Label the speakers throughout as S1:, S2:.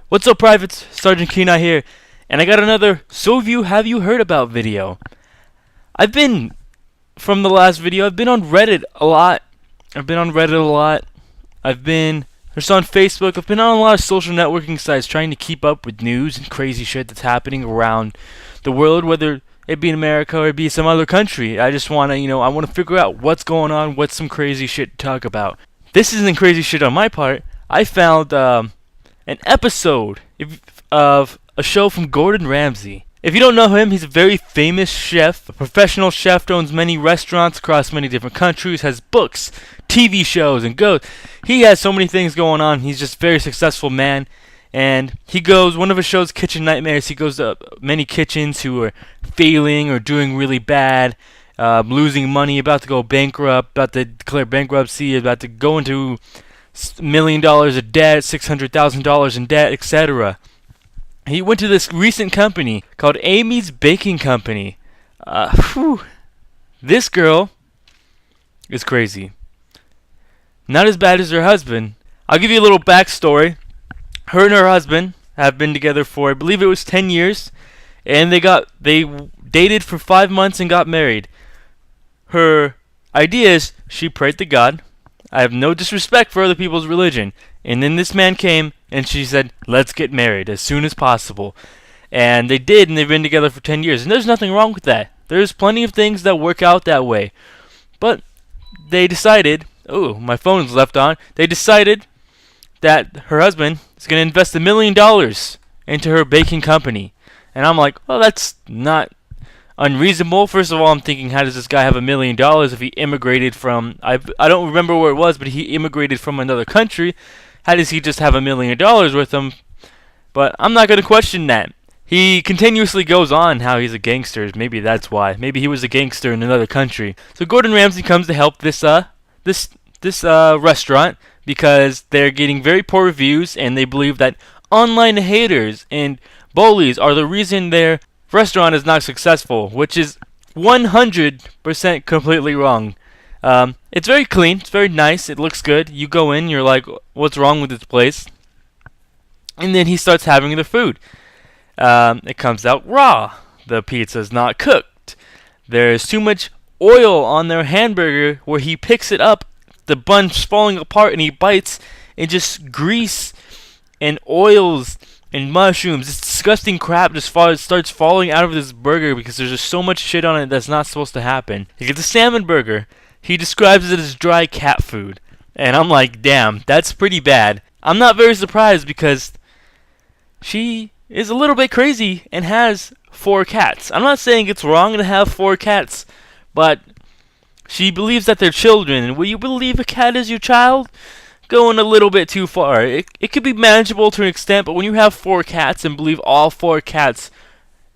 S1: What's up, privates? SgtKeeneye here, and I got another have you heard about video. From the last video, I've been on Reddit a lot. I've been just on Facebook. I've been on a lot of social networking sites trying to keep up with news and crazy shit that's happening around the world, whether it be in America or it be some other country. I just want to, I want to figure out what's going on, what's some crazy shit to talk about. This isn't crazy shit on my part. I found an episode of a show from Gordon Ramsay. If you don't know him, he's a very famous chef, a professional chef, owns many restaurants across many different countries, has books, TV shows, and he has so many things going on. He's just a very successful man. And one of his shows, Kitchen Nightmares, he goes to many kitchens who are failing or doing really bad, losing money, about to go bankrupt, about to declare bankruptcy, about to go into $1 million of debt, $600,000 in debt, etc. He went to this recent company called Amy's Baking Company. This girl is crazy. Not as bad as her husband. I'll give you a little backstory. Her and her husband have been together for, I believe it was 10 years, and they dated for 5 months and got married. Her idea is she prayed to God. I have no disrespect for other people's religion. And then this man came and she said, let's get married as soon as possible. And they did, and they've been together for 10 years. And there's nothing wrong with that. There's plenty of things that work out that way. But they decided, my phone's left on. They decided that her husband is going to invest $1 million into her baking company. And I'm like, well, that's not unreasonable. First of all, I'm thinking, how does this guy have $1 million if he immigrated from, I don't remember where it was, but he immigrated from another country. How does he just have $1 million with him? But I'm not going to question that. He continuously goes on how he's a gangster. Maybe that's why. Maybe he was a gangster in another country. So Gordon Ramsay comes to help this restaurant because they're getting very poor reviews, and they believe that online haters and bullies are the reason their restaurant is not successful, which is 100% completely wrong. It's very clean. It's very nice. It looks good. You go in, you're like, what's wrong with this place? And then he starts having the food. It comes out raw. The pizza's not cooked. There's too much oil on their hamburger where he picks it up, the bun's falling apart, and he bites, and just grease and oils and mushrooms. This disgusting crap just starts falling out of this burger because there's just so much shit on it that's not supposed to happen. He gets a salmon burger. He describes it as dry cat food. And I'm like, damn, that's pretty bad. I'm not very surprised because she is a little bit crazy and has 4 cats. I'm not saying it's wrong to have 4 cats, but she believes that they're children. And will you believe a cat is your child? Going a little bit too far. It could be manageable to an extent, but when you have 4 cats and believe all 4 cats,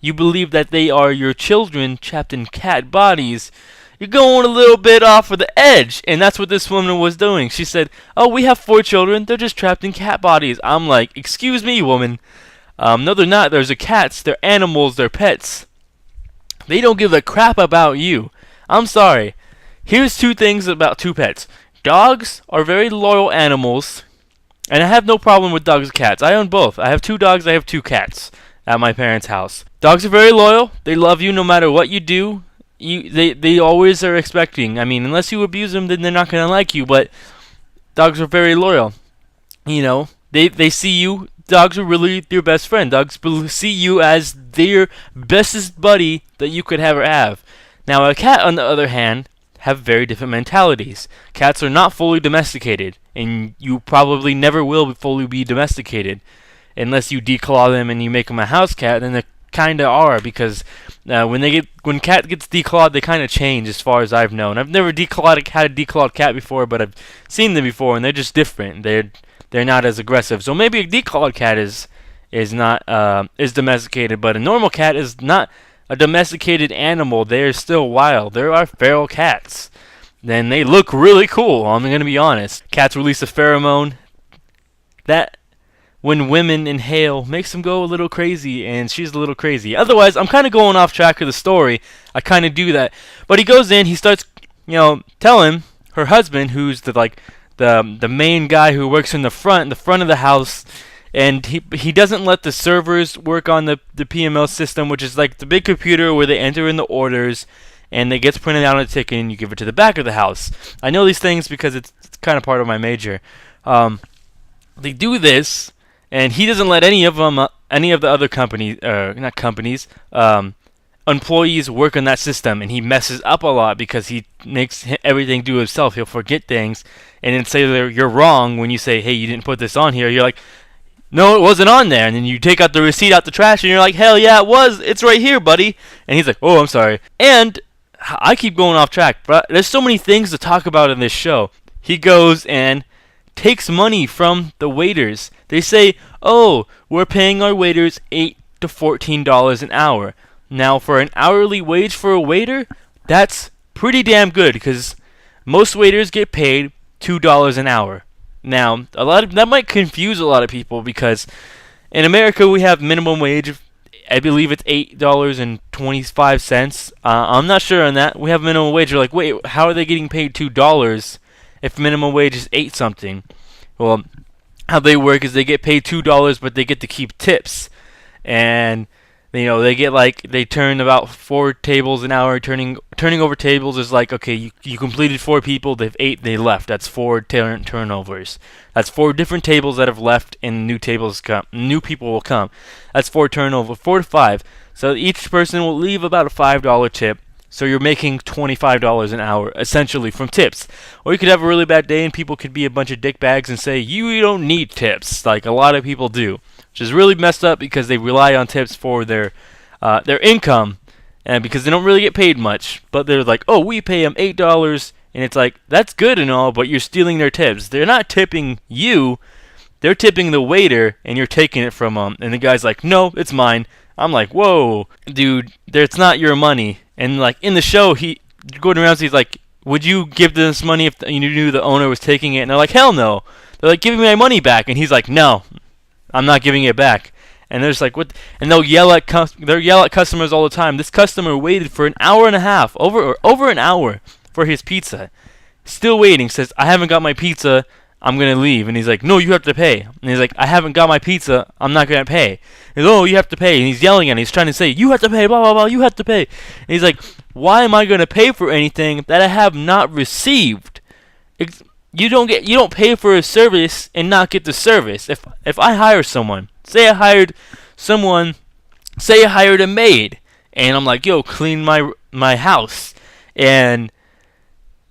S1: you believe that they are your children trapped in cat bodies, you're going a little bit off of the edge. And that's what this woman was doing. She said, we have 4 children, they're just trapped in cat bodies. I'm like, excuse me, woman. No, they're not. They're cats, they're animals, they're pets. They don't give a crap about you. I'm sorry. Here's 2 things about 2 pets. Dogs are very loyal animals, and I have no problem with dogs and cats. I own both. I have 2 dogs, I have 2 cats at my parents' house. Dogs are very loyal. They love you no matter what you do. They always are expecting. I mean, unless you abuse them, then they're not going to like you, but dogs are very loyal. They see you. Dogs are really your best friend. Dogs see you as their bestest buddy that you could ever have. Now, a cat, on the other hand, have very different mentalities. Cats are not fully domesticated, and you probably never will fully be domesticated unless you declaw them and you make them a house cat. Then they kind of are, because when cat gets declawed, they kind of change, as far as I've known. I've never had a declawed cat before, but I've seen them before, and they're just different. They're not as aggressive. So maybe a declawed cat is domesticated, but a normal cat is not a domesticated animal. They're still wild. There are feral cats. Then they look really cool, I'm going to be honest. Cats release a pheromone that, when women inhale, makes them go a little crazy, and she's a little crazy. Otherwise, I'm kind of going off track of the story. I kind of do that. But he goes in, he starts, telling her husband, who's the main guy who works in the front of the house, and he doesn't let the servers work on the PML system, which is like the big computer where they enter in the orders, and it gets printed out on a ticket, and you give it to the back of the house. I know these things because it's kind of part of my major. They do this, and he doesn't let any of the other companies, not companies, employees work on that system, and he messes up a lot because he makes everything do himself. He'll forget things, and then say you're wrong when you say, hey, you didn't put this on here. You're like, no, it wasn't on there. And then you take out the receipt out the trash, and you're like, hell yeah, it was. It's right here, buddy. And he's like, oh, I'm sorry. And I keep going off track, but there's so many things to talk about in this show. He goes and takes money from the waiters. They say, oh, we're paying our waiters $8 to $14 an hour. Now, for an hourly wage for a waiter, that's pretty damn good because most waiters get paid $2 an hour. Now, that might confuse a lot of people because in America we have minimum wage. I believe it's $8.25. I'm not sure on that. We have minimum wage. You're like, wait, how are they getting paid $2 if minimum wage is 8 something? Well, how they work is they get paid $2, but they get to keep tips, and they get they turn about 4 tables an hour. Turning over tables is like, okay, you completed 4 people, they've 8, they left. That's 4 turnovers. That's 4 different tables that have left, and new people will come. That's 4 turnover, 4 to 5. So each person will leave about a $5 tip. So you're making $25 an hour, essentially, from tips. Or you could have a really bad day and people could be a bunch of dickbags and say, you don't need tips, like a lot of people do. Which is really messed up because they rely on tips for their income, and because they don't really get paid much. But they're like, oh, we pay them $8, and it's like, that's good and all, but you're stealing their tips. They're not tipping you, they're tipping the waiter, and you're taking it from them. And the guy's like, no, it's mine. I'm like, whoa, dude, it's not your money. And like in the show, Gordon Ramsay's like, would you give this money if you knew the owner was taking it? And they're like, hell no. They're like, give me my money back. And he's like, no, I'm not giving it back. And they're just like, what? And they'll yell at customers all the time. This customer waited for an hour and a half, over an hour, for his pizza. Still waiting. Says, I haven't got my pizza. I'm going to leave. And he's like, no, you have to pay. And he's like, I haven't got my pizza. I'm not going to pay. He's like, oh, you have to pay. And he's yelling at him. He's trying to say, you have to pay, blah, blah, blah, you have to pay. And he's like, why am I going to pay for anything that I have not received? You don't pay for a service and not get the service. If I hire someone, say I hired a maid, and I'm like, yo, clean my house. And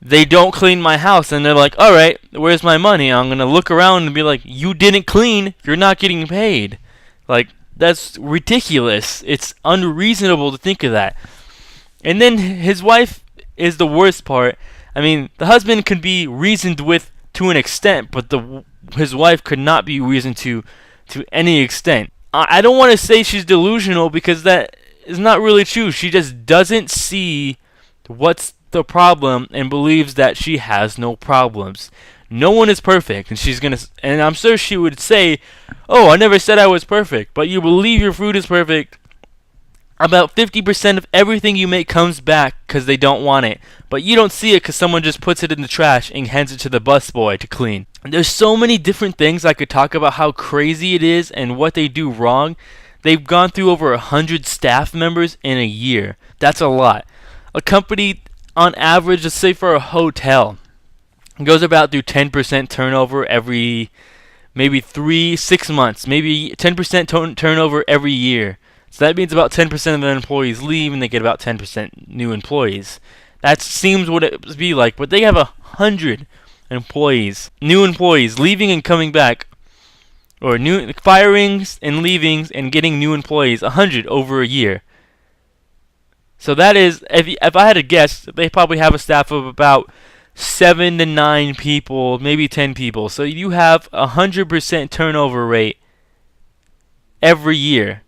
S1: they don't clean my house, and they're like, all right, where's my money? I'm going to look around and be like, you didn't clean, you're not getting paid. Like, that's ridiculous. It's unreasonable to think of that. And then his wife is the worst part. I mean, the husband could be reasoned with to an extent, but his wife could not be reasoned to any extent. I don't want to say she's delusional because that is not really true. She just doesn't see what's the problem and believes that she has no problems. No one is perfect, and I'm sure she would say, oh, I never said I was perfect, but you believe your food is perfect. About 50% of everything you make comes back because they don't want it, but you don't see it because someone just puts it in the trash and hands it to the busboy to clean. There's so many different things I could talk about how crazy it is and what they do wrong. They've gone through over 100 staff members in a year. That's a lot. A company, on average, let's say for a hotel, goes about through 10% turnover every maybe 6 months, maybe 10% turnover every year. So that means about 10% of their employees leave and they get about 10% new employees. That seems what it would be like, but they have 100 employees, new employees leaving and coming back, or new firings and leavings and getting new employees, 100 over a year. So that is, if I had to guess, they probably have a staff of about 7 to 9 people, maybe 10 people. So you have 100% turnover rate every year.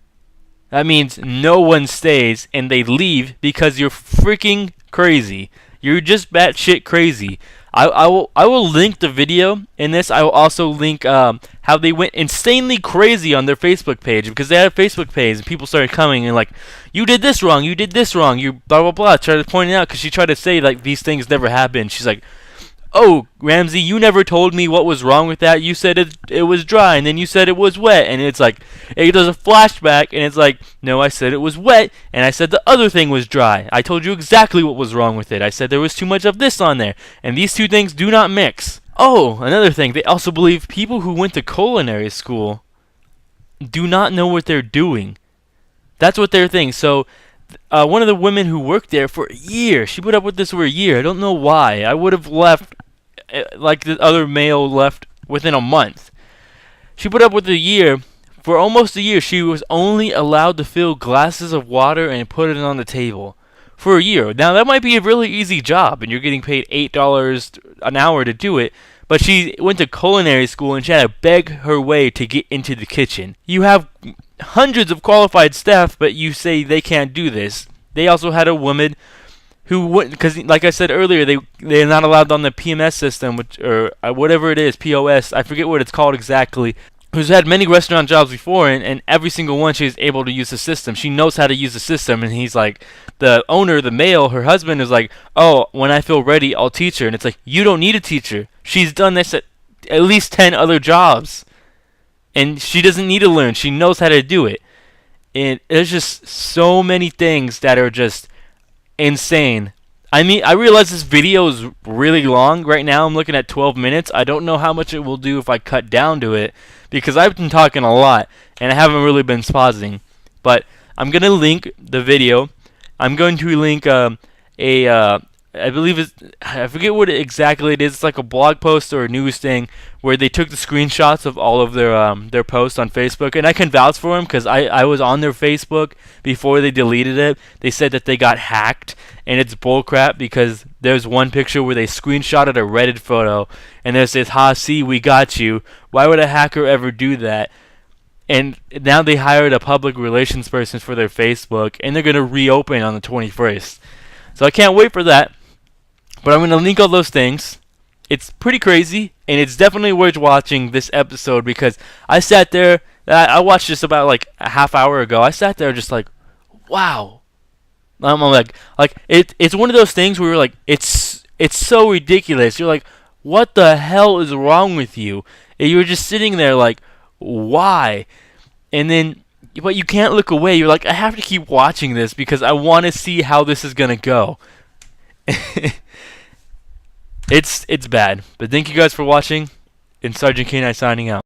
S1: That means no one stays and they leave because you're freaking crazy. You're just batshit crazy. I will link the video in this. I will also link how they went insanely crazy on their Facebook page, because they had a Facebook page and people started coming and like, you did this wrong, you did this wrong, you blah blah blah. Tried to point it out because she tried to say like these things never happened. She's like, oh, Ramsey, you never told me what was wrong with that. You said it was dry, and then you said it was wet. And it's like, it does a flashback, and it's like, no, I said it was wet, and I said the other thing was dry. I told you exactly what was wrong with it. I said there was too much of this on there, and these two things do not mix. Oh, another thing, they also believe people who went to culinary school do not know what they're doing. That's what they're thinking. So, one of the women who worked there for a year, she put up with this for a year. I don't know why. I would have left like the other male left within a month. She put up with a year. For almost a year, she was only allowed to fill glasses of water and put it on the table. For a year. Now, that might be a really easy job, and you're getting paid $8 an hour to do it, but she went to culinary school and she had to beg her way to get into the kitchen. You have hundreds of qualified staff, but you say they can't do this. They also had a woman who wouldn't, because like I said earlier, they're not allowed on the PMS system, or whatever it is, POS. I forget what it's called exactly. Who's had many restaurant jobs before, and every single one she's able to use the system. She knows how to use the system, and he's like, the owner, the male, her husband is like, oh, when I feel ready, I'll teach her. And it's like, you don't need a teacher. She's done this at least 10 other jobs, and she doesn't need to learn. She knows how to do it. And there's just so many things that are just insane. I mean, I realize this video is really long. Right now I'm looking at 12 minutes. I don't know how much it will do if I cut down to it, because I've been talking a lot, and I haven't really been pausing. But I'm going to link the video. I'm going to link I believe it's, I forget what exactly it is. It's like a blog post or a news thing where they took the screenshots of all of their posts on Facebook, and I can vouch for them because I was on their Facebook before they deleted it. They said that they got hacked, and it's bullcrap because there's one picture where they screenshotted a Reddit photo, and it says, "Ha, see, we got you. Why would a hacker ever do that?" And now they hired a public relations person for their Facebook, and they're gonna reopen on the 21st. So I can't wait for that. But I'm going to link all those things. It's pretty crazy, and it's definitely worth watching this episode because I sat there, I watched this about like a half hour ago. I sat there just like, wow. I'm like it's one of those things where you're like, it's so ridiculous. You're like, what the hell is wrong with you? And you're just sitting there like, why? And then, but you can't look away. You're like, I have to keep watching this because I want to see how this is going to go. It's bad. But thank you guys for watching, and SgtKeeneye signing out.